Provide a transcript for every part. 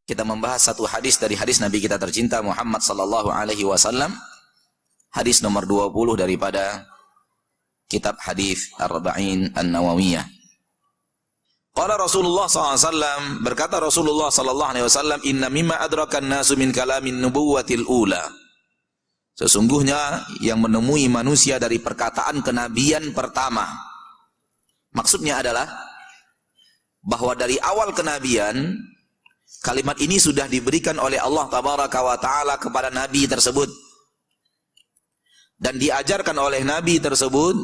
Kita membahas satu hadis dari hadis Nabi kita tercinta Muhammad sallallahu alaihi wasallam. Hadis nomor 20 daripada kitab hadis Arba'in An-Nawawiyah. Qala Rasulullah sallallahu alaihi wasallam, berkata Rasulullah sallallahu alaihi wasallam, inna mimma adrakan nasu min kalamin nubuwatil ula. Sesungguhnya yang menemui manusia dari perkataan kenabian pertama. Maksudnya adalah bahwa dari awal kenabian kalimat ini sudah diberikan oleh Allah tabaraka wa taala kepada nabi tersebut dan diajarkan oleh nabi tersebut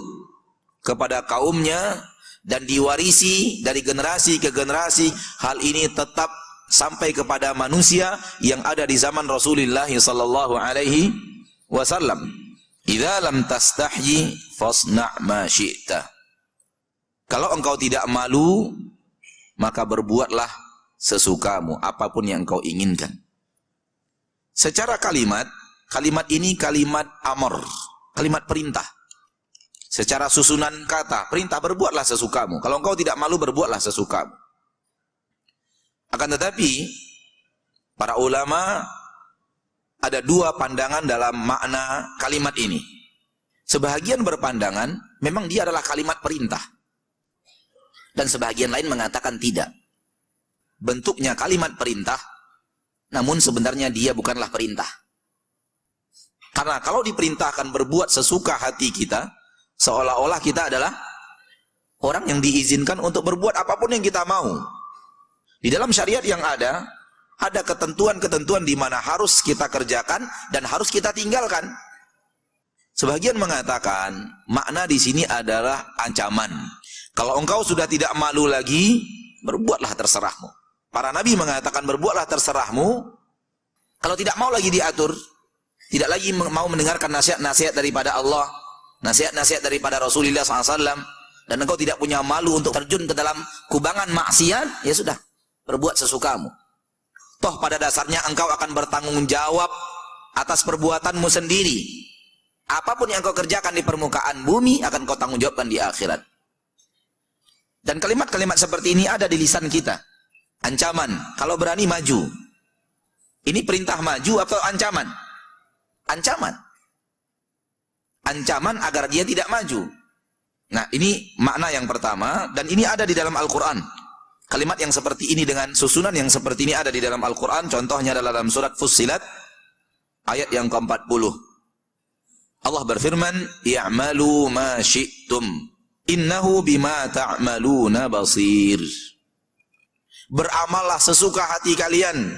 kepada kaumnya dan diwarisi dari generasi ke generasi. Hal ini tetap sampai kepada manusia yang ada di zaman Rasulullah sallallahu alaihi wasallam. Idza lam tastahyi fasna' ma syi'ta. Kalau engkau tidak malu, maka berbuatlah sesukamu, apapun yang engkau inginkan. Secara kalimat ini kalimat amr, kalimat perintah. Secara susunan kata, perintah berbuatlah sesukamu. Kalau engkau tidak malu, berbuatlah sesukamu. Akan tetapi, para ulama ada dua pandangan dalam makna kalimat ini. Sebahagian berpandangan, memang dia adalah kalimat perintah. Dan sebahagian lain mengatakan tidak. Bentuknya kalimat perintah, namun sebenarnya dia bukanlah perintah. Karena kalau diperintahkan berbuat sesuka hati kita, seolah-olah kita adalah orang yang diizinkan untuk berbuat apapun yang kita mau. Di dalam syariat yang ada ketentuan-ketentuan di mana harus kita kerjakan dan harus kita tinggalkan. Sebagian mengatakan makna di sini adalah ancaman. Kalau engkau sudah tidak malu lagi, berbuatlah terserahmu. Para nabi mengatakan berbuatlah terserahmu. Kalau tidak mau lagi diatur, tidak lagi mau mendengarkan nasihat-nasihat daripada Allah, nasihat-nasihat daripada Rasulullah SAW, dan engkau tidak punya malu untuk terjun ke dalam kubangan maksiat, ya sudah, berbuat sesukamu. Toh pada dasarnya engkau akan bertanggung jawab atas perbuatanmu sendiri. Apapun yang engkau kerjakan di permukaan bumi akan kau tanggung jawabkan di akhirat. Dan kalimat-kalimat seperti ini ada di lisan kita. Ancaman, kalau berani maju. Ini perintah maju atau ancaman? Ancaman. Ancaman agar dia tidak maju. Nah, ini makna yang pertama, dan ini ada di dalam Al-Quran. Kalimat yang seperti ini dengan susunan yang seperti ini ada di dalam Al-Quran. Contohnya adalah dalam surat Fussilat ayat yang ke-40. Allah berfirman, "I'malu ma syi'tum, innahu bima ta'maluna basir." Beramallah sesuka hati kalian.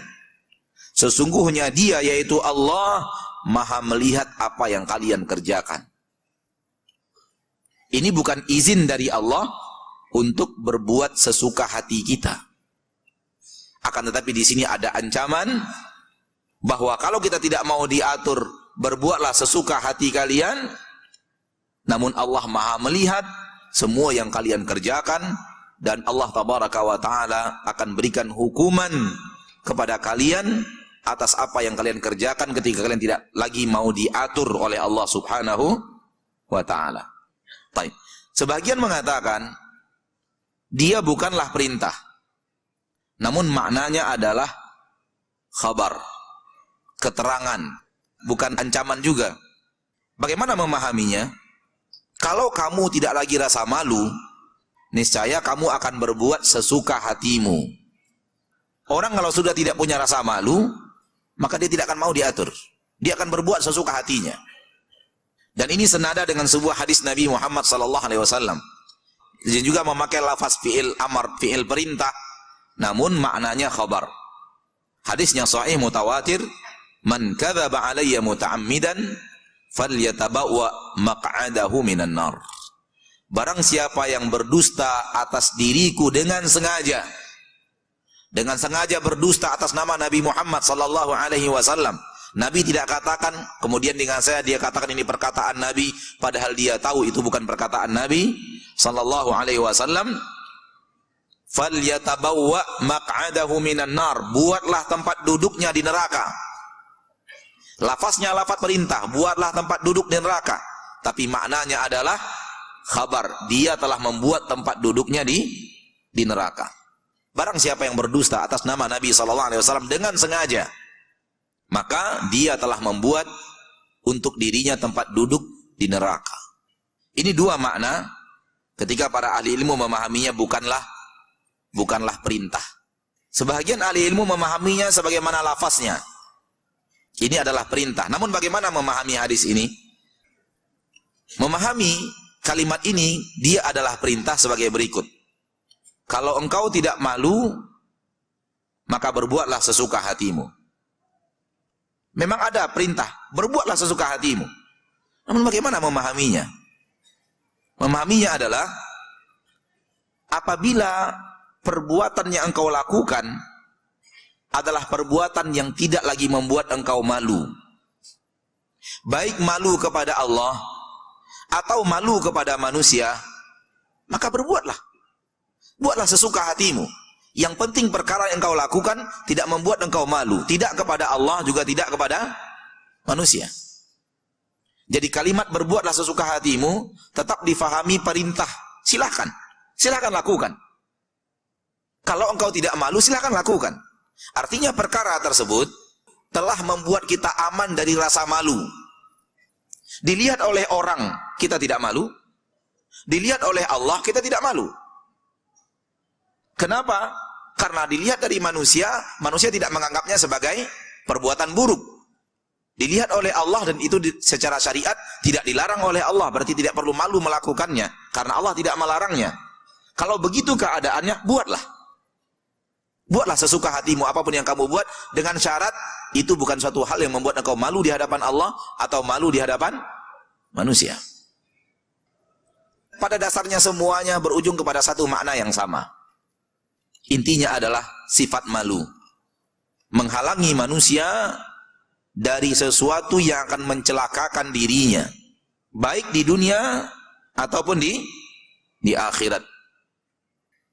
Sesungguhnya Dia, yaitu Allah, Maha melihat apa yang kalian kerjakan. Ini bukan izin dari Allah untuk berbuat sesuka hati kita. Akan tetapi di sini ada ancaman bahwa kalau kita tidak mau diatur, berbuatlah sesuka hati kalian, namun Allah Maha melihat semua yang kalian kerjakan, dan Allah tabaraka wa ta'ala akan berikan hukuman kepada kalian atas apa yang kalian kerjakan ketika kalian tidak lagi mau diatur oleh Allah subhanahu wa ta'ala. Baik. Sebagian mengatakan dia bukanlah perintah, namun maknanya adalah khabar, keterangan, bukan ancaman juga. Bagaimana memahaminya? Kalau kamu tidak lagi rasa malu, niscaya kamu akan berbuat sesuka hatimu. Orang kalau sudah tidak punya rasa malu, maka dia tidak akan mau diatur. Dia akan berbuat sesuka hatinya. Dan ini senada dengan sebuah hadis Nabi Muhammad SAW. Dia juga memakai lafaz fi'il amar, fi'il perintah, namun maknanya khabar. Hadisnya sahih mutawatir, "Man kadzaba 'alayya muta'ammidan falyatabawwa maq'adahu minan nar." Barang siapa yang berdusta atas diriku dengan sengaja berdusta atas nama Nabi Muhammad sallallahu alaihi wasallam. Nabi tidak katakan, kemudian dengan saya dia katakan ini perkataan Nabi, padahal dia tahu itu bukan perkataan Nabi sallallahu alaihi wasallam. Falyatabawwa maq'adahu minan nar. Buatlah tempat duduknya di neraka. Lafaznya lafaz perintah, buatlah tempat duduk di neraka. Tapi maknanya adalah khabar, dia telah membuat tempat duduknya di neraka. Barang siapa yang berdusta atas nama Nabi SAW dengan sengaja, maka dia telah membuat untuk dirinya tempat duduk di neraka. Ini dua makna ketika para ahli ilmu memahaminya bukanlah perintah. Sebagian ahli ilmu memahaminya sebagaimana lafaznya. Ini adalah perintah. Namun bagaimana memahami hadis ini? Memahami kalimat ini, dia adalah perintah sebagai berikut. Kalau engkau tidak malu, maka berbuatlah sesuka hatimu. Memang ada perintah, berbuatlah sesuka hatimu. Namun bagaimana memahaminya? Memahaminya adalah apabila perbuatan yang engkau lakukan adalah perbuatan yang tidak lagi membuat engkau malu. Baik malu kepada Allah atau malu kepada manusia, maka berbuatlah. Buatlah sesuka hatimu. Yang penting perkara yang engkau lakukan tidak membuat engkau malu. Tidak kepada Allah, juga tidak kepada manusia. Jadi kalimat berbuatlah sesuka hatimu tetap difahami perintah. Silahkan. Silahkan lakukan. Kalau engkau tidak malu, silahkan lakukan. Artinya perkara tersebut telah membuat kita aman dari rasa malu. Dilihat oleh orang, kita tidak malu. Dilihat oleh Allah, kita tidak malu. Kenapa? Karena dilihat dari manusia, manusia tidak menganggapnya sebagai perbuatan buruk. Dilihat oleh Allah dan itu secara syariat tidak dilarang oleh Allah, berarti tidak perlu malu melakukannya karena Allah tidak melarangnya. Kalau begitu keadaannya, buatlah. Buatlah sesuka hatimu apapun yang kamu buat dengan syarat itu bukan suatu hal yang membuat engkau malu di hadapan Allah atau malu di hadapan manusia. Pada dasarnya semuanya berujung kepada satu makna yang sama. Intinya adalah sifat malu. Menghalangi manusia dari sesuatu yang akan mencelakakan dirinya. Baik di dunia ataupun di akhirat.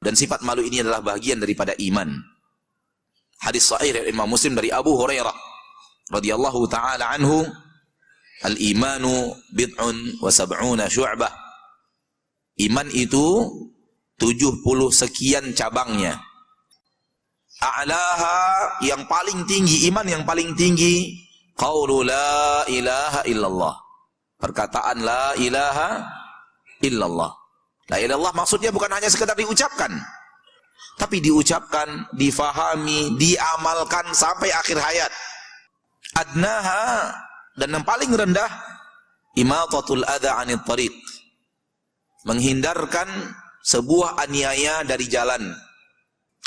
Dan sifat malu ini adalah bagian daripada iman. Hadis sahih dari Imam Muslim dari Abu Hurairah radhiyallahu taala anhu, al-imanu bid'un wa sab'una syu'bah. Iman itu 70 sekian cabangnya. A'laha, yang paling tinggi, iman yang paling tinggi, qaulu la ilaha illallah. Perkataan la ilaha illallah. La ilaha illallah maksudnya bukan hanya sekedar diucapkan, tapi diucapkan, difahami, diamalkan sampai akhir hayat. Adnaha, dan yang paling rendah, imatatul adha 'anit thariq. Menghindarkan sebuah aniaya dari jalan.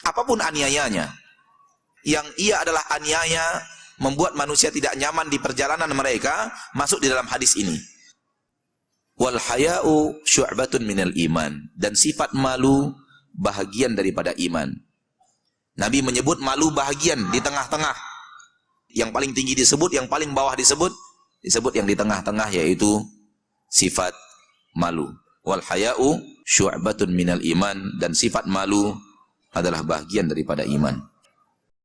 Apapun aniayanya. Yang ia adalah aniaya membuat manusia tidak nyaman di perjalanan mereka, masuk di dalam hadis ini. Wal haya'u syu'batun minal iman. Dan sifat malu bahagian daripada iman. Nabi menyebut malu bahagian di tengah-tengah. Yang paling tinggi disebut, yang paling bawah disebut yang di tengah-tengah, yaitu sifat malu. Wal haya'u syu'batun minal iman, dan sifat malu adalah bagian daripada iman.